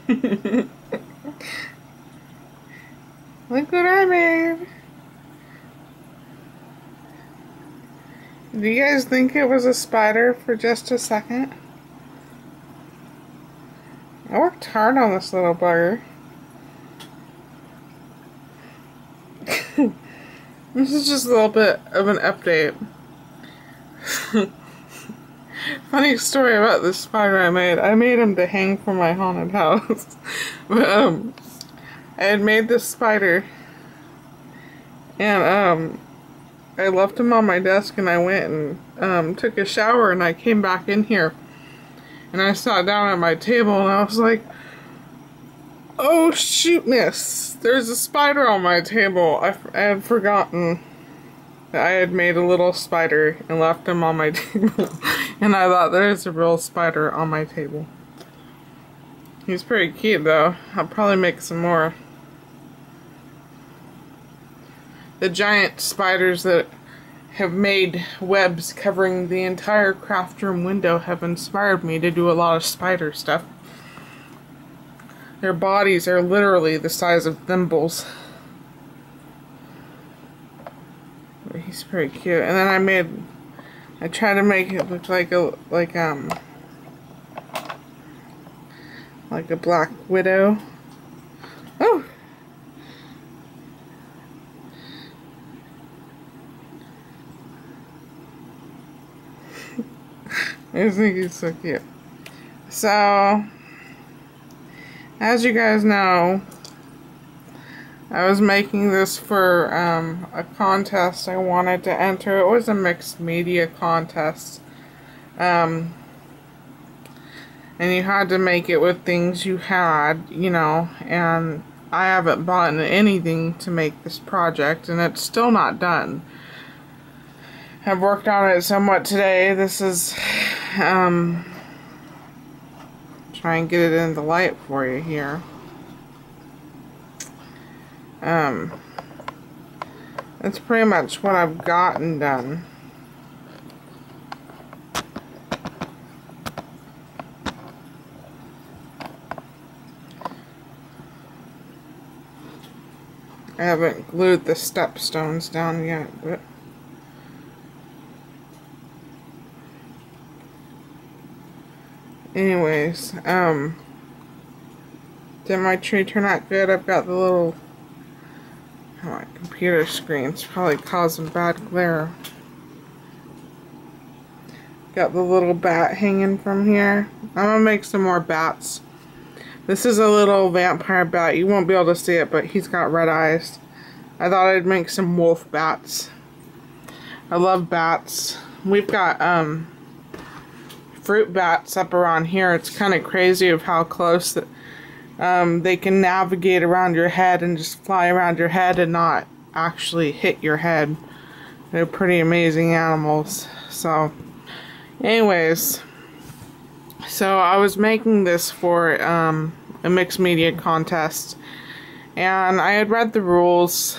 Look what I made. Do you guys think it was a spider for just a second? I worked hard on this little bugger. This is just a little bit of an update. Funny story about this spider I made. I made him to hang from my haunted house. But, I had made this spider. And, I left him on my desk and I went and, took a shower and I came back in here. And I sat down at my table and I was like, oh shoot, miss. There's a spider on my table. I had forgotten that I had made a little spider and left him on my table. And I thought there's a real spider on my table. He's pretty cute though. I'll probably make some more. The giant spiders that have made webs covering the entire craft room window have inspired me to do a lot of spider stuff. Their bodies are literally the size of thimbles. But he's pretty cute. And then I tried to make it look like a black widow. Oh! I just think he's so cute. So, as you guys know, I was making this for a contest I wanted to enter. It was a mixed media contest. And you had to make it with things you had, you know, and I haven't bought anything to make this project, and it's still not done. I've worked on it somewhat today. This is, try and get it in the light for you here. That's pretty much what I've gotten done. I haven't glued the stepstones down yet, but anyways, did my tree turn out good? I've got the little, my computer screen's probably causing bad glare. Got the little bat hanging from here. I'm gonna make some more bats. This is a little vampire bat. You won't be able to see it, but he's got red eyes. I thought I'd make some wolf bats. I love bats. We've got fruit bats up around here. It's kind of crazy of how close that they can navigate around your head and just fly around your head and not actually hit your head. They're pretty amazing animals. So, anyways, so I was making this for a mixed media contest, and I had read the rules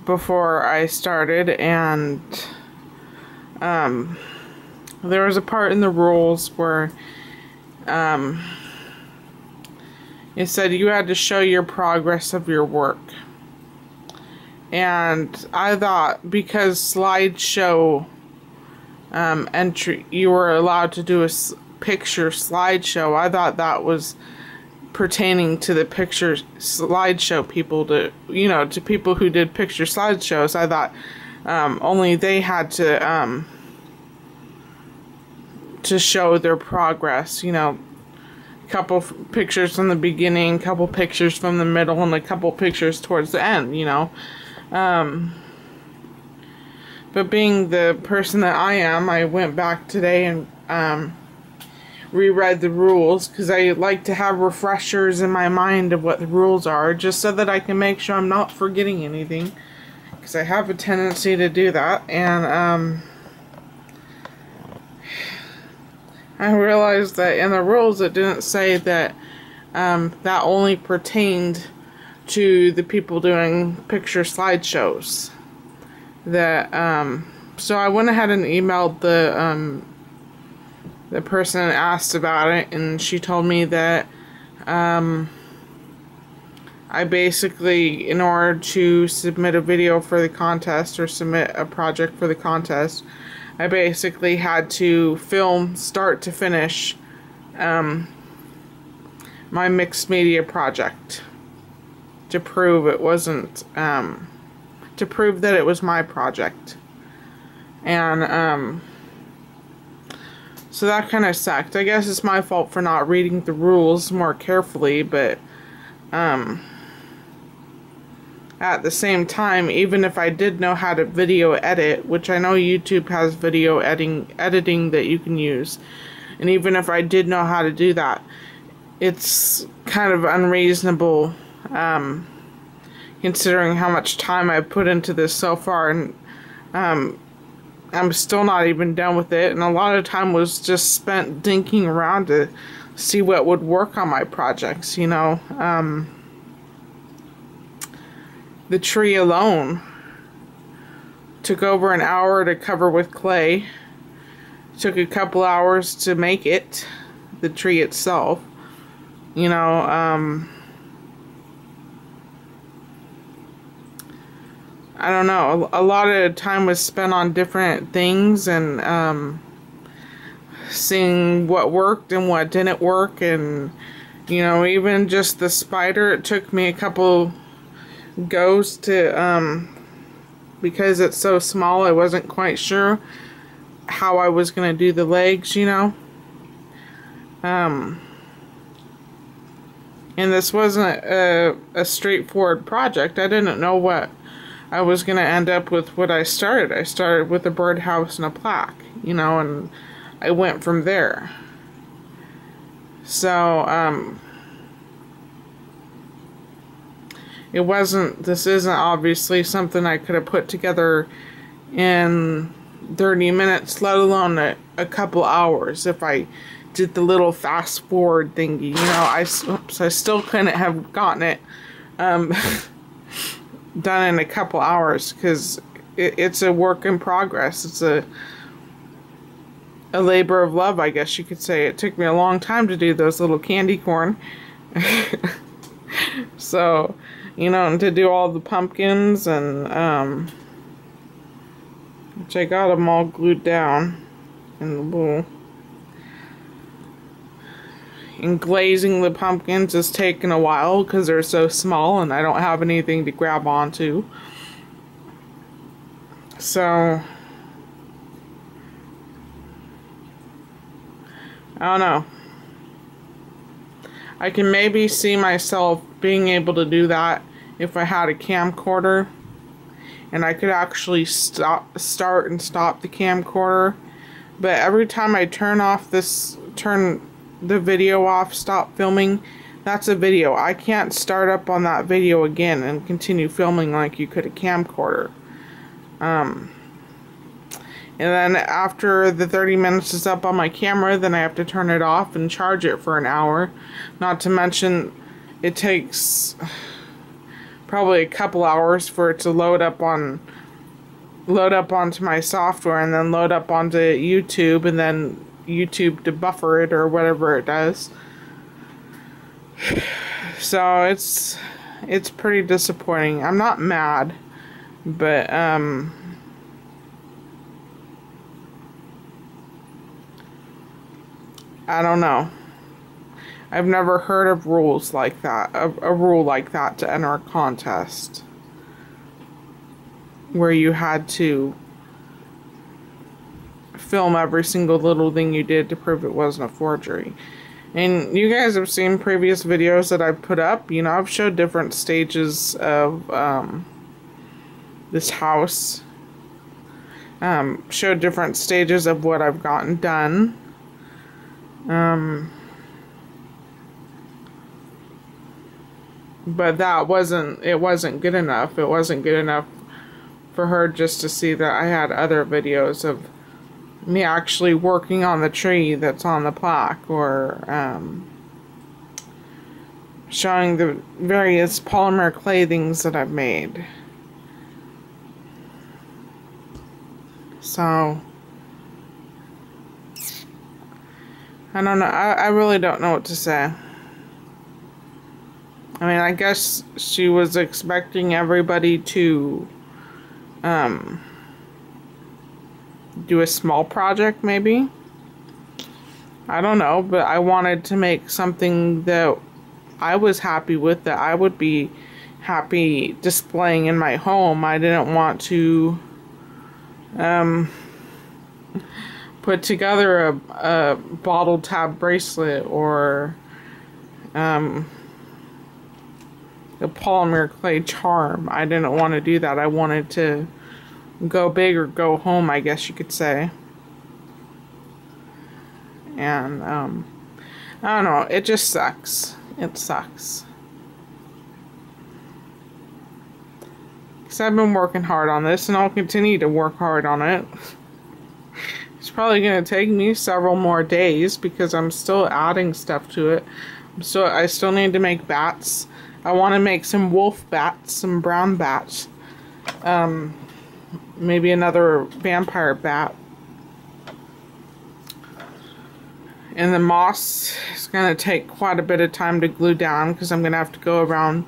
before I started, and there was a part in the rules where it said you had to show your progress of your work. And I thought, because slideshow entry, you were allowed to do a picture slideshow, I thought that was pertaining to the picture slideshow people, to, you know, to people who did picture slideshows. I thought only they had to show their progress, you know, a couple pictures from the beginning, couple pictures from the middle, and a couple pictures towards the end, you know. But being the person that I am, I went back today and reread the rules, because I like to have refreshers in my mind of what the rules are, just so that I can make sure I'm not forgetting anything, because I have a tendency to do that. And I realized that in the rules it didn't say that that only pertained to the people doing picture slideshows. That so I went ahead and emailed the person asked about it, and she told me that I basically, in order to submit a video for the contest or submit a project for the contest, I basically had to film start to finish my mixed media project to prove it wasn't, to prove that it was my project. And so that kind of sucked. I guess it's my fault for not reading the rules more carefully, but at the same time, even if I did know how to video edit, which I know YouTube has video editing that you can use, and even if I did know how to do that, it's kind of unreasonable considering how much time I've put into this so far, and I'm still not even done with it, and a lot of time was just spent dinking around to see what would work on my projects, you know. The tree alone took over an hour to cover with clay. Took a couple hours to make it, the tree itself. You know, I don't know. A lot of time was spent on different things and seeing what worked and what didn't work. And, you know, even just the spider, it took me a couple goes to, because it's so small, I wasn't quite sure how I was going to do the legs, you know. And this wasn't a straightforward project. I didn't know what I was going to end up with what I started. I started with a birdhouse and a plaque, you know, and I went from there. So, this isn't obviously something I could have put together in 30 minutes, let alone a couple hours if I did the little fast forward thingy. You know, I still couldn't have gotten it done in a couple hours because it's a work in progress. It's a labor of love, I guess you could say. It took me a long time to do those little candy corn. So, you know, and to do all the pumpkins and, which I got them all glued down in the bowl. And glazing the pumpkins is taking a while because they're so small and I don't have anything to grab onto. So, I don't know. I can maybe see myself being able to do that if I had a camcorder and I could actually start and stop the camcorder. But every time I turn the video off, stop filming, that's a video. I can't start up on that video again and continue filming like you could a camcorder. And then after the 30 minutes is up on my camera, then I have to turn it off and charge it for an hour. Not to mention, it takes probably a couple hours for it to load up onto my software and then load up onto YouTube and then YouTube to buffer it or whatever it does. So it's pretty disappointing. I'm not mad, but I don't know. I've never heard of rules like that, a rule like that to enter a contest where you had to film every single little thing you did to prove it wasn't a forgery. And you guys have seen previous videos that I've put up. You know, I've showed different stages of this house. Showed different stages of what I've gotten done. But it wasn't good enough. It wasn't good enough for her just to see that I had other videos of me actually working on the tree that's on the plaque, or showing the various polymer clay things that I've made. So I don't know. I really don't know what to say. I mean, I guess she was expecting everybody to do a small project, maybe. I don't know, but I wanted to make something that I was happy with, that I would be happy displaying in my home. I didn't want to put together a bottle tab bracelet or a polymer clay charm. I didn't want to do that. I wanted to go big or go home, I guess you could say. And I don't know, it just sucks. It sucks. Because I've been working hard on this, and I'll continue to work hard on it. It's probably going to take me several more days because I'm still adding stuff to it. I still need to make bats. I want to make some wolf bats, some brown bats. Maybe another vampire bat. And the moss is going to take quite a bit of time to glue down because I'm going to have to go around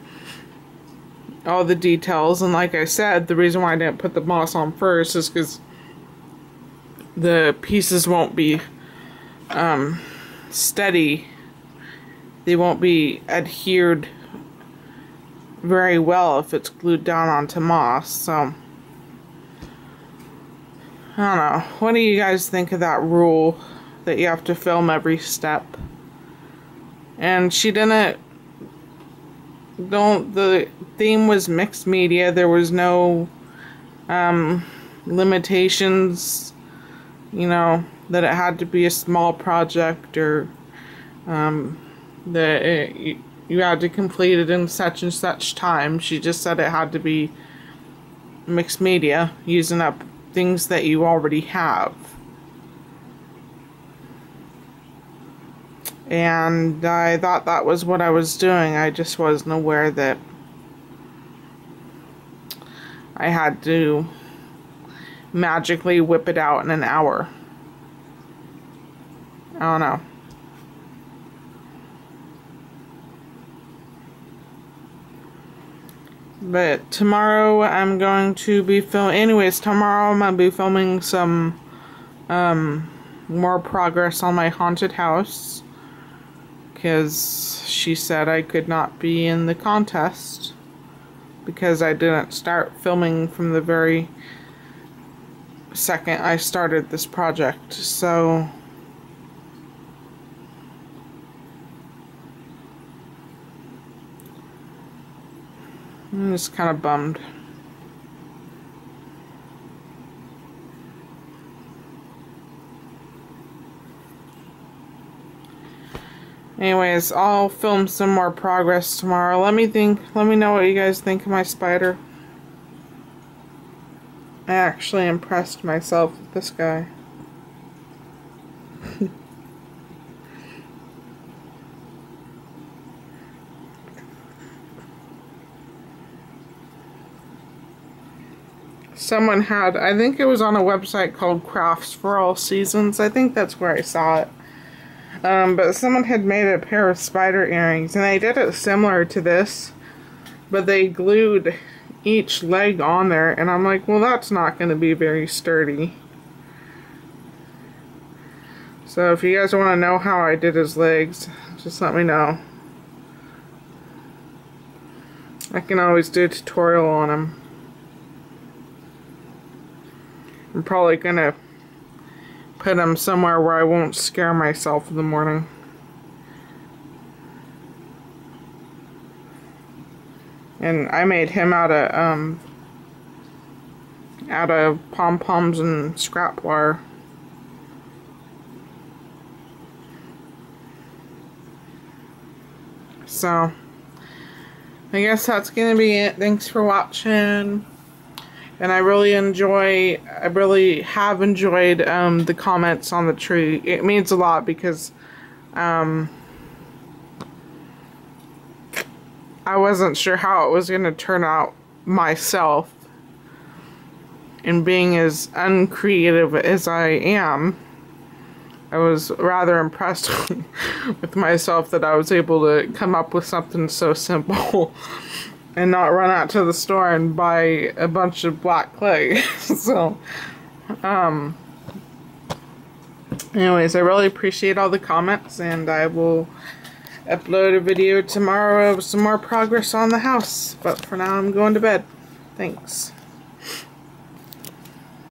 all the details. And like I said, the reason why I didn't put the moss on first is because the pieces won't be steady. They won't be adhered very well if it's glued down onto moss. So I don't know. What do you guys think of that rule that you have to film every step? And she didn't. The theme was mixed media. There was no limitations, you know, that it had to be a small project or that you had to complete it in such and such time. She just said it had to be mixed media, using up things that you already have. And I thought that was what I was doing. I just wasn't aware that I had to magically whip it out in an hour. I don't know. But tomorrow I'm going to be tomorrow I'm going to be filming some more progress on my haunted house. Because she said I could not be in the contest because I didn't start filming from the very second I started this project. So I'm just kind of bummed. Anyways, I'll film some more progress tomorrow. Let me know what you guys think of my spider. I actually impressed myself with this guy. Someone had, I think it was on a website called Crafts for All Seasons. I think that's where I saw it. But someone had made a pair of spider earrings, and they did it similar to this, but they glued each leg on there, and I'm like, well, that's not going to be very sturdy. So if you guys want to know how I did his legs, just let me know. I can always do a tutorial on him. I'm probably going to put him somewhere where I won't scare myself in the morning. And I made him out of pom-poms and scrap wire. So I guess that's gonna be it. Thanks for watching. And I really have enjoyed the comments on the tree. It means a lot because I wasn't sure how it was going to turn out myself. And being as uncreative as I am, I was rather impressed with myself that I was able to come up with something so simple and not run out to the store and buy a bunch of black clay. So, anyways, I really appreciate all the comments, and I will upload a video tomorrow of some more progress on the house. But for now, I'm going to bed. Thanks.